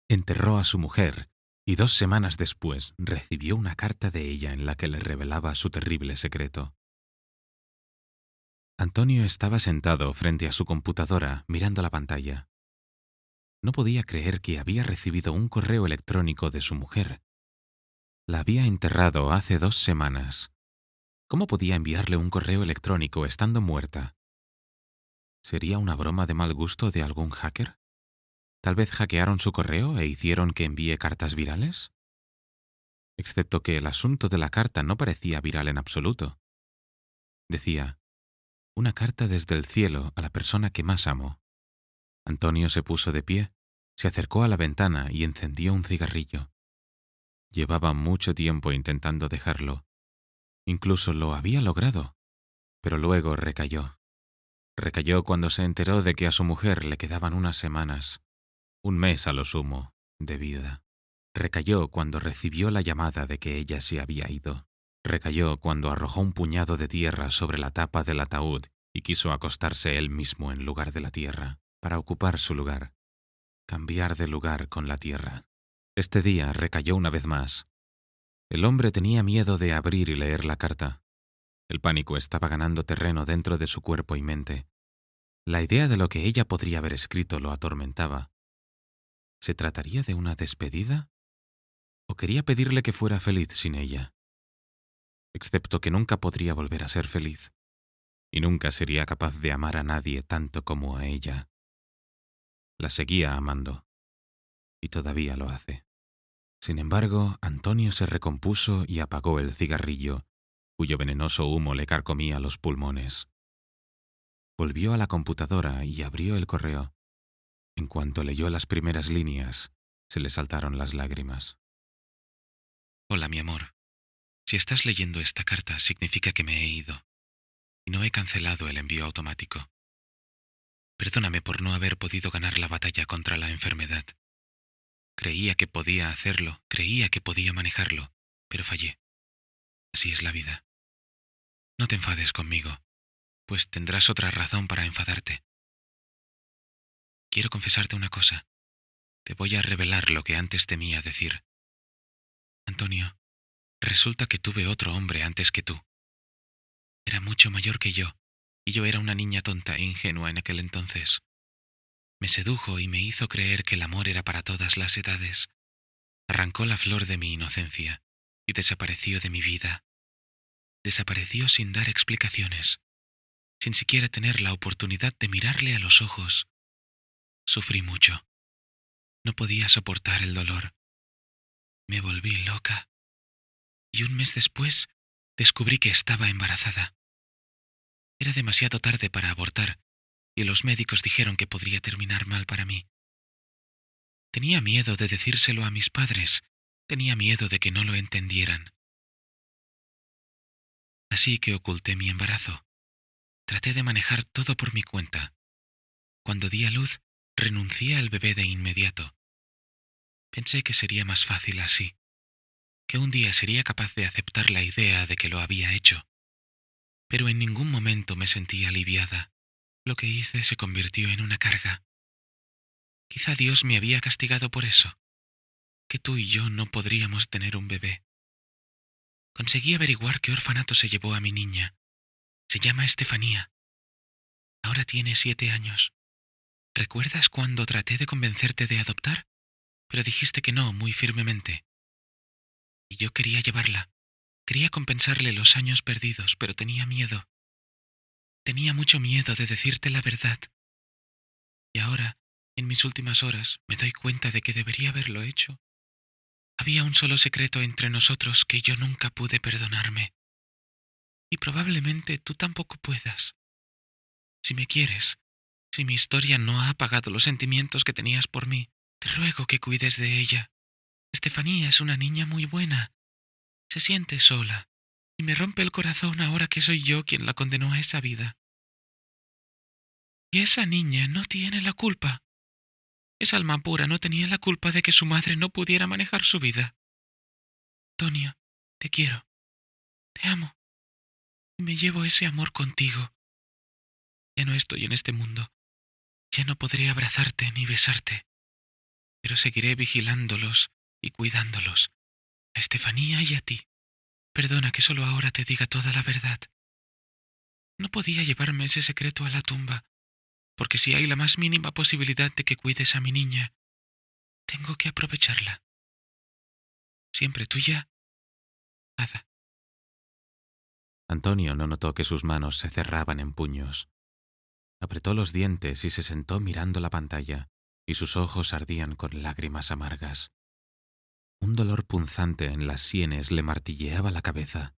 Enterró a su mujer y 2 semanas después recibió una carta de ella en la que le revelaba su terrible secreto. Antonio estaba sentado frente a su computadora mirando la pantalla. No podía creer que había recibido un correo electrónico de su mujer. La había enterrado hace 2 semanas. ¿Cómo podía enviarle un correo electrónico estando muerta? ¿Sería una broma de mal gusto de algún hacker? ¿Tal vez hackearon su correo e hicieron que envíe cartas virales? Excepto que el asunto de la carta no parecía viral en absoluto. Decía, una carta desde el cielo a la persona que más amo. Antonio se puso de pie, se acercó a la ventana y encendió un cigarrillo. Llevaba mucho tiempo intentando dejarlo. Incluso lo había logrado, pero luego recayó. Recayó cuando se enteró de que a su mujer le quedaban unas semanas, un mes a lo sumo, de vida. Recayó cuando recibió la llamada de que ella se había ido. Recayó cuando arrojó un puñado de tierra sobre la tapa del ataúd y quiso acostarse él mismo en lugar de la tierra, para ocupar su lugar, cambiar de lugar con la tierra. Este día recayó una vez más. El hombre tenía miedo de abrir y leer la carta. El pánico estaba ganando terreno dentro de su cuerpo y mente. La idea de lo que ella podría haber escrito lo atormentaba. ¿Se trataría de una despedida? ¿O quería pedirle que fuera feliz sin ella? Excepto que nunca podría volver a ser feliz, y nunca sería capaz de amar a nadie tanto como a ella. La seguía amando, y todavía lo hace. Sin embargo, Antonio se recompuso y apagó el cigarrillo, cuyo venenoso humo le carcomía los pulmones. Volvió a la computadora y abrió el correo. En cuanto leyó las primeras líneas, se le saltaron las lágrimas. Hola, mi amor. Si estás leyendo esta carta, significa que me he ido, y no he cancelado el envío automático. Perdóname por no haber podido ganar la batalla contra la enfermedad. Creía que podía hacerlo, creía que podía manejarlo, pero fallé. Así es la vida. No te enfades conmigo, pues tendrás otra razón para enfadarte. Quiero confesarte una cosa. Te voy a revelar lo que antes temía decir. Antonio, resulta que tuve otro hombre antes que tú. Era mucho mayor que yo, y yo era una niña tonta e ingenua en aquel entonces. Me sedujo y me hizo creer que el amor era para todas las edades. Arrancó la flor de mi inocencia y desapareció de mi vida. Desapareció sin dar explicaciones, sin siquiera tener la oportunidad de mirarle a los ojos. Sufrí mucho. No podía soportar el dolor. Me volví loca. Y un mes después descubrí que estaba embarazada. Era demasiado tarde para abortar, y los médicos dijeron que podría terminar mal para mí. Tenía miedo de decírselo a mis padres. Tenía miedo de que no lo entendieran. Así que oculté mi embarazo. Traté de manejar todo por mi cuenta. Cuando di a luz, renuncié al bebé de inmediato. Pensé que sería más fácil así, que un día sería capaz de aceptar la idea de que lo había hecho. Pero en ningún momento me sentí aliviada. Lo que hice se convirtió en una carga. Quizá Dios me había castigado por eso, que tú y yo no podríamos tener un bebé. Conseguí averiguar qué orfanato se llevó a mi niña. Se llama Estefanía. Ahora tiene 7 años. ¿Recuerdas cuando traté de convencerte de adoptar? Pero dijiste que no muy firmemente. Y yo quería llevarla. Quería compensarle los años perdidos, pero tenía miedo. Tenía mucho miedo de decirte la verdad. Y ahora, en mis últimas horas, me doy cuenta de que debería haberlo hecho. Había un solo secreto entre nosotros que yo nunca pude perdonarme. Y probablemente tú tampoco puedas. Si me quieres, si mi historia no ha apagado los sentimientos que tenías por mí, te ruego que cuides de ella. Estefanía es una niña muy buena. Se siente sola, y me rompe el corazón ahora que soy yo quien la condenó a esa vida. Y esa niña no tiene la culpa. Esa alma pura no tenía la culpa de que su madre no pudiera manejar su vida. Antonio, te quiero, te amo, y me llevo ese amor contigo. Ya no estoy en este mundo. Ya no podré abrazarte ni besarte. pero seguiré vigilándolos y cuidándolos, a Estefanía y a ti. Perdona que solo ahora te diga toda la verdad. No podía llevarme ese secreto a la tumba, porque si hay la más mínima posibilidad de que cuides a mi niña, tengo que aprovecharla. Siempre tuya, Ada. Antonio no notó que sus manos se cerraban en puños. Apretó los dientes y se sentó mirando la pantalla, y sus ojos ardían con lágrimas amargas. Un dolor punzante en las sienes le martilleaba la cabeza.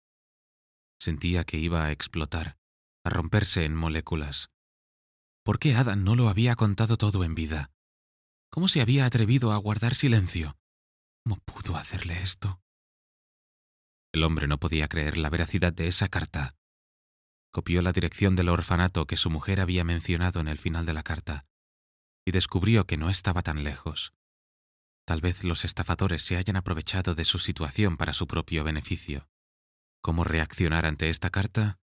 Sentía que iba a explotar, a romperse en moléculas. ¿Por qué Ada no lo había contado todo en vida? ¿Cómo se había atrevido a guardar silencio? ¿Cómo pudo hacerle esto? El hombre no podía creer la veracidad de esa carta. Copió la dirección del orfanato que su mujer había mencionado en el final de la carta y descubrió que no estaba tan lejos. Tal vez los estafadores se hayan aprovechado de su situación para su propio beneficio. ¿Cómo reaccionar ante esta carta?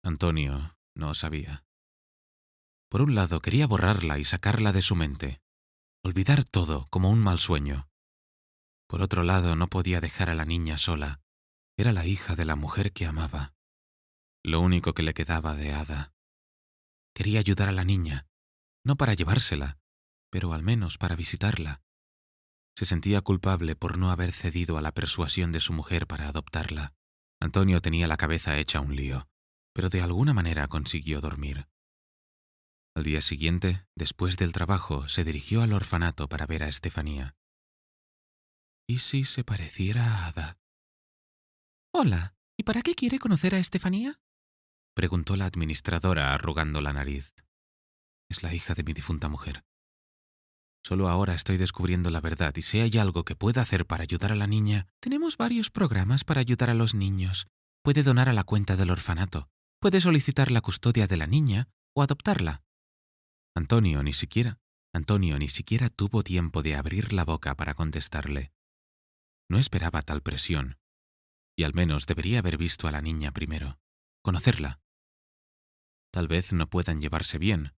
Antonio no sabía. Por un lado, quería borrarla y sacarla de su mente, olvidar todo como un mal sueño. Por otro lado, no podía dejar a la niña sola. Era la hija de la mujer que amaba. Lo único que le quedaba de Ada. Quería ayudar a la niña, no para llevársela, pero al menos para visitarla. Se sentía culpable por no haber cedido a la persuasión de su mujer para adoptarla. Antonio tenía la cabeza hecha un lío, pero de alguna manera consiguió dormir. Al día siguiente, después del trabajo, se dirigió al orfanato para ver a Estefanía. ¿Y si se pareciera a Ada? Hola, ¿y para qué quiere conocer a Estefanía? Preguntó la administradora arrugando la nariz. Es la hija de mi difunta mujer. Solo ahora estoy descubriendo la verdad y si hay algo que pueda hacer para ayudar a la niña... Tenemos varios programas para ayudar a los niños. Puede donar a la cuenta del orfanato. Puede solicitar la custodia de la niña o adoptarla. Antonio ni siquiera tuvo tiempo de abrir la boca para contestarle. No esperaba tal presión. Y al menos debería haber visto a la niña primero. Conocerla. Tal vez no puedan llevarse bien.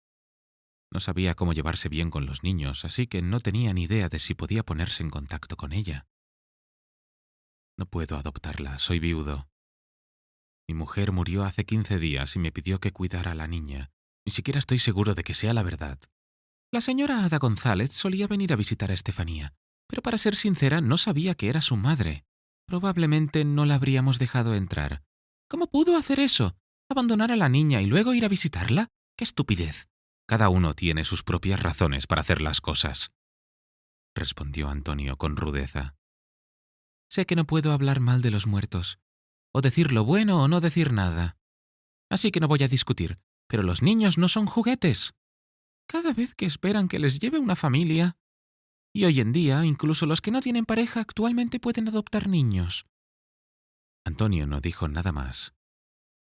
No sabía cómo llevarse bien con los niños, así que no tenía ni idea de si podía ponerse en contacto con ella. No puedo adoptarla, soy viudo. Mi mujer murió hace 15 días y me pidió que cuidara a la niña. Ni siquiera estoy seguro de que sea la verdad. La señora Ada González solía venir a visitar a Estefanía, pero para ser sincera no sabía que era su madre. Probablemente no la habríamos dejado entrar. ¿Cómo pudo hacer eso? ¿Abandonar a la niña y luego ir a visitarla? ¡Qué estupidez! Cada uno tiene sus propias razones para hacer las cosas, respondió Antonio con rudeza. Sé que no puedo hablar mal de los muertos, o decir lo bueno o no decir nada. Así que no voy a discutir, pero los niños no son juguetes. Cada vez que esperan que les lleve una familia. Y hoy en día, incluso los que no tienen pareja actualmente pueden adoptar niños. Antonio no dijo nada más.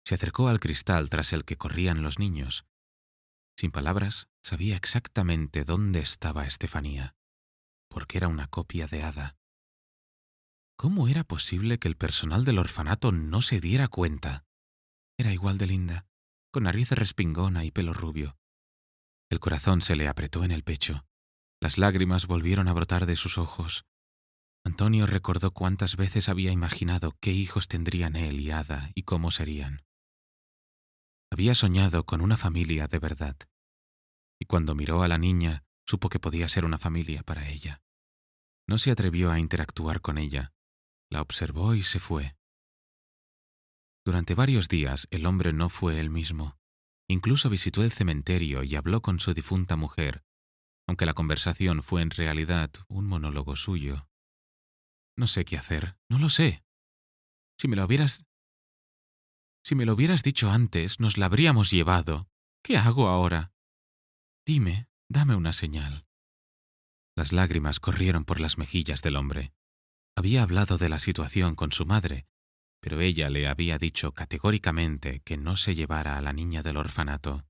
Se acercó al cristal tras el que corrían los niños. Sin palabras, sabía exactamente dónde estaba Estefanía, porque era una copia de Ada. ¿Cómo era posible que el personal del orfanato no se diera cuenta? Era igual de linda, con nariz respingona y pelo rubio. El corazón se le apretó en el pecho. Las lágrimas volvieron a brotar de sus ojos. Antonio recordó cuántas veces había imaginado qué hijos tendrían él y Ada y cómo serían. Había soñado con una familia de verdad. Y cuando miró a la niña, supo que podía ser una familia para ella. No se atrevió a interactuar con ella. La observó y se fue. Durante varios días el hombre no fue el mismo. Incluso visitó el cementerio y habló con su difunta mujer, aunque la conversación fue en realidad un monólogo suyo. No sé qué hacer, no lo sé. Si me lo hubieras dicho antes, nos la habríamos llevado. ¿Qué hago ahora? Dime, dame una señal. Las lágrimas corrieron por las mejillas del hombre. Había hablado de la situación con su madre, pero ella le había dicho categóricamente que no se llevara a la niña del orfanato.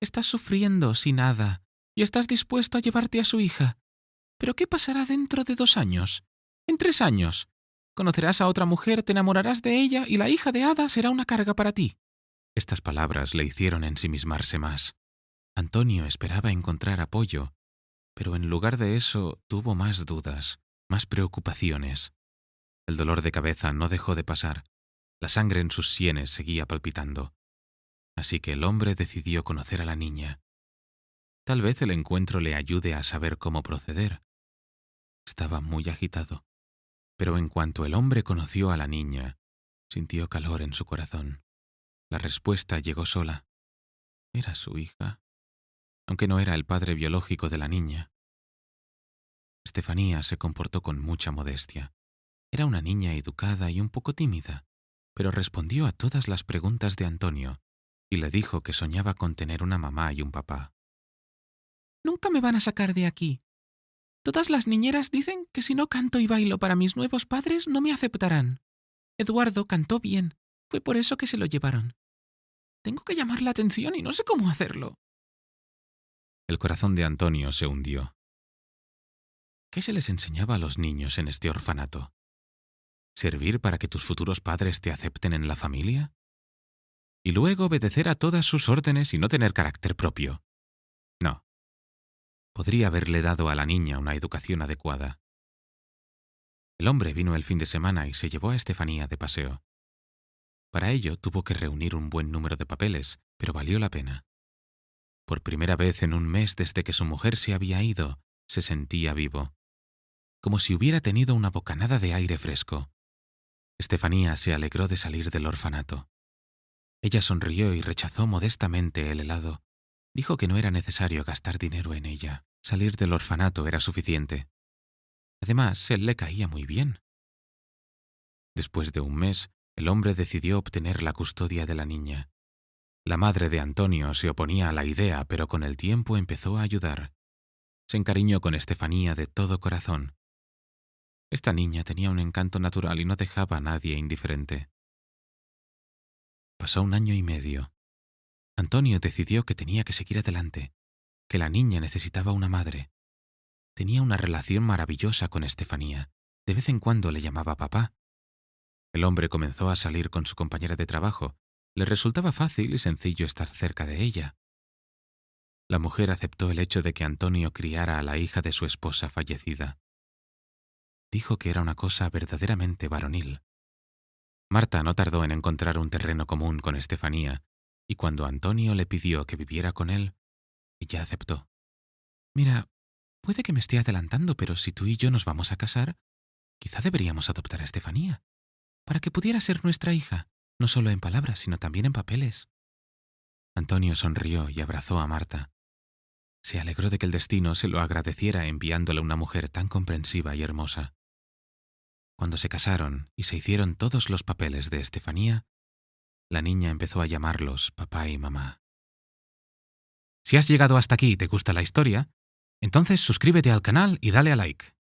Estás sufriendo sin nada y estás dispuesto a llevarte a su hija. ¿Pero qué pasará dentro de 2 años? ¿En 3 años? Conocerás a otra mujer, te enamorarás de ella y la hija de Ada será una carga para ti. Estas palabras le hicieron ensimismarse más. Antonio esperaba encontrar apoyo, Pero en lugar de eso, tuvo más dudas, más preocupaciones. El dolor de cabeza no dejó de pasar. La sangre en sus sienes seguía palpitando. Así que el hombre decidió conocer a la niña. Tal vez el encuentro le ayude a saber cómo proceder. Estaba muy agitado. Pero en cuanto el hombre conoció a la niña, sintió calor en su corazón. La respuesta llegó sola. Era su hija, aunque no era el padre biológico de la niña. Estefanía se comportó con mucha modestia. Era una niña educada y un poco tímida, pero respondió a todas las preguntas de Antonio y le dijo que soñaba con tener una mamá y un papá. Nunca me van a sacar de aquí. Todas las niñeras dicen que si no canto y bailo para mis nuevos padres no me aceptarán. Eduardo cantó bien. Fue por eso que se lo llevaron. Tengo que llamar la atención y no sé cómo hacerlo. El corazón de Antonio se hundió. ¿Qué se les enseñaba a los niños en este orfanato? ¿Servir para que tus futuros padres te acepten en la familia? ¿Y luego obedecer a todas sus órdenes y no tener carácter propio? No. Podría haberle dado a la niña una educación adecuada. El hombre vino el fin de semana y se llevó a Estefanía de paseo. Para ello tuvo que reunir un buen número de papeles, pero valió la pena. Por primera vez en un mes desde que su mujer se había ido, se sentía vivo, como si hubiera tenido una bocanada de aire fresco. Estefanía se alegró de salir del orfanato. Ella sonrió y rechazó modestamente el helado. Dijo que no era necesario gastar dinero en ella. Salir del orfanato era suficiente. Además, él le caía muy bien. Después de un mes, el hombre decidió obtener la custodia de la niña. La madre de Antonio se oponía a la idea, pero con el tiempo empezó a ayudar. Se encariñó con Estefanía de todo corazón. Esta niña tenía un encanto natural y no dejaba a nadie indiferente. Pasó 1 año y medio. Antonio decidió que tenía que seguir adelante, que la niña necesitaba una madre. Tenía una relación maravillosa con Estefanía. De vez en cuando le llamaba papá. El hombre comenzó a salir con su compañera de trabajo. Le resultaba fácil y sencillo estar cerca de ella. La mujer aceptó el hecho de que Antonio criara a la hija de su esposa fallecida. Dijo que era una cosa verdaderamente varonil. Marta no tardó en encontrar un terreno común con Estefanía, y cuando Antonio le pidió que viviera con él, ella aceptó. Mira, puede que me esté adelantando, pero si tú y yo nos vamos a casar, quizá deberíamos adoptar a Estefanía, para que pudiera ser nuestra hija, no solo en palabras, sino también en papeles. Antonio sonrió y abrazó a Marta. Se alegró de que el destino se lo agradeciera enviándole una mujer tan comprensiva y hermosa. Cuando se casaron y se hicieron todos los papeles de Estefanía, la niña empezó a llamarlos papá y mamá. Si has llegado hasta aquí y te gusta la historia, entonces suscríbete al canal y dale a like.